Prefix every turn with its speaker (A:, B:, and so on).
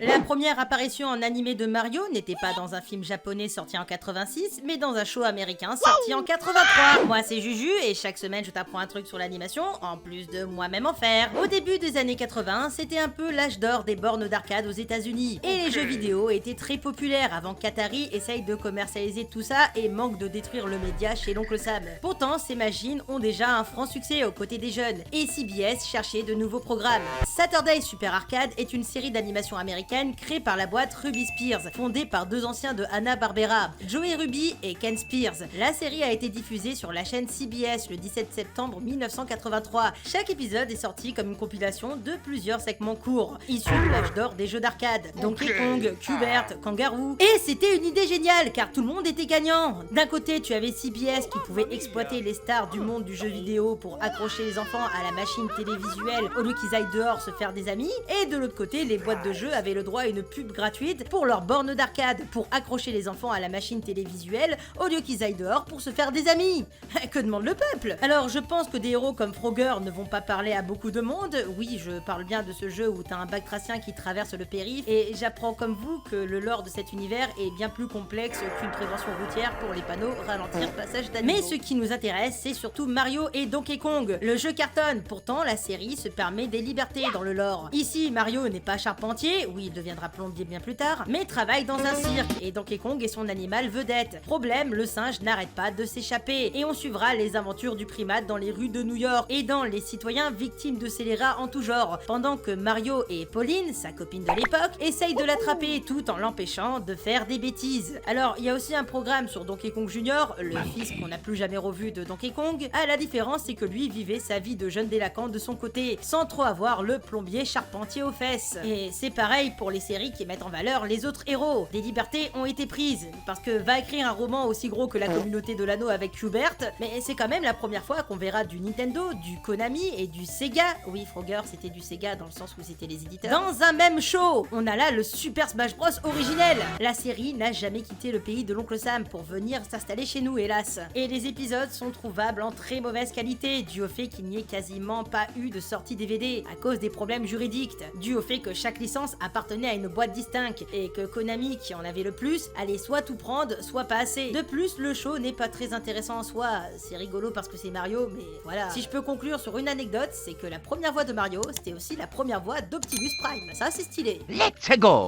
A: La première apparition en animé de Mario n'était pas dans un film japonais sorti en 86, mais dans un show américain sorti en 83. Moi c'est Juju et chaque semaine je t'apprends un truc sur l'animation, en plus de moi-même en faire. Au début des années 80, c'était un peu l'âge d'or des bornes d'arcade aux États-Unis et les jeux vidéo étaient très populaires avant qu'Atari essaye de commercialiser tout ça et manque de détruire le média chez l'oncle Sam. Pourtant, ces machines ont déjà un franc succès aux côtés des jeunes et CBS cherchait de nouveaux programmes. Saturday Super Arcade est une série d'animation américaine créée par la boîte Ruby Spears, fondée par deux anciens de Hanna-Barbera, Joey Ruby et Ken Spears. La série a été diffusée sur la chaîne CBS le 17 septembre 1983. Chaque épisode est sorti comme une compilation de plusieurs segments courts, issus de l'âge d'or des jeux d'arcade. Donkey Kong, Qbert, Kangaroo. Et c'était une idée géniale, car tout le monde était gagnant. D'un côté, tu avais CBS qui pouvait exploiter les stars du monde du jeu vidéo pour accrocher les enfants à la machine télévisuelle au lieu qu'ils aillent dehors se faire des amis. Et de l'autre côté, les boîtes de jeux avaient le droit à une pub gratuite pour leur borne d'arcade pour accrocher les enfants à la machine télévisuelle au lieu qu'ils aillent dehors pour se faire des amis. Que demande le peuple? Alors je pense que des héros comme Frogger ne vont pas parler à beaucoup de monde. Oui, je parle bien de ce jeu où t'as un bactracien qui traverse le périph' et j'apprends comme vous que le lore de cet univers est bien plus complexe qu'une prévention routière pour les panneaux ralentir passage d'animaux. Mais ce qui nous intéresse, c'est surtout Mario et Donkey Kong. Le jeu cartonne, pourtant la série se permet des libertés dans le lore. Ici, Mario n'est pas charpentier, oui il deviendra plombier bien plus tard, mais travaille dans un cirque et Donkey Kong est son animal vedette. Problème, le singe n'arrête pas de s'échapper et on suivra les aventures du primate dans les rues de New York, aidant les citoyens victimes de scélérats en tout genre, pendant que Mario et Pauline, sa copine de l'époque, essayent de l'attraper tout en l'empêchant de faire des bêtises. Alors, il y a aussi un programme sur Donkey Kong Jr., le fils qu'on n'a plus jamais revu de Donkey Kong. La différence, c'est que lui vivait sa vie de jeune délinquant de son côté, sans trop avoir le plombier charpentier aux fesses. Et c'est pareil pour les séries qui mettent en valeur les autres héros. Des libertés ont été prises, parce que va écrire un roman aussi gros que la communauté de l'anneau avec Qbert, mais c'est quand même la première fois qu'on verra du Nintendo, du Konami et du Sega. Oui, Frogger c'était du Sega dans le sens où c'était les éditeurs. Dans un même show, on a là le Super Smash Bros originel. La série n'a jamais quitté le pays de l'oncle Sam pour venir s'installer chez nous, hélas. Et les épisodes sont trouvables en très mauvaise qualité, dû au fait qu'il n'y ait quasiment pas eu de sortie DVD à cause des problèmes juridiques, dû au fait que chaque licence appartenait à une boîte distincte et que Konami, qui en avait le plus, allait soit tout prendre, soit pas assez. De plus, le show n'est pas très intéressant en soi, c'est rigolo parce que c'est Mario, mais voilà. Si je peux conclure sur une anecdote, c'est que la première voix de Mario, c'était aussi la première voix d'Optimus Prime. Ça, c'est stylé.
B: Let's go!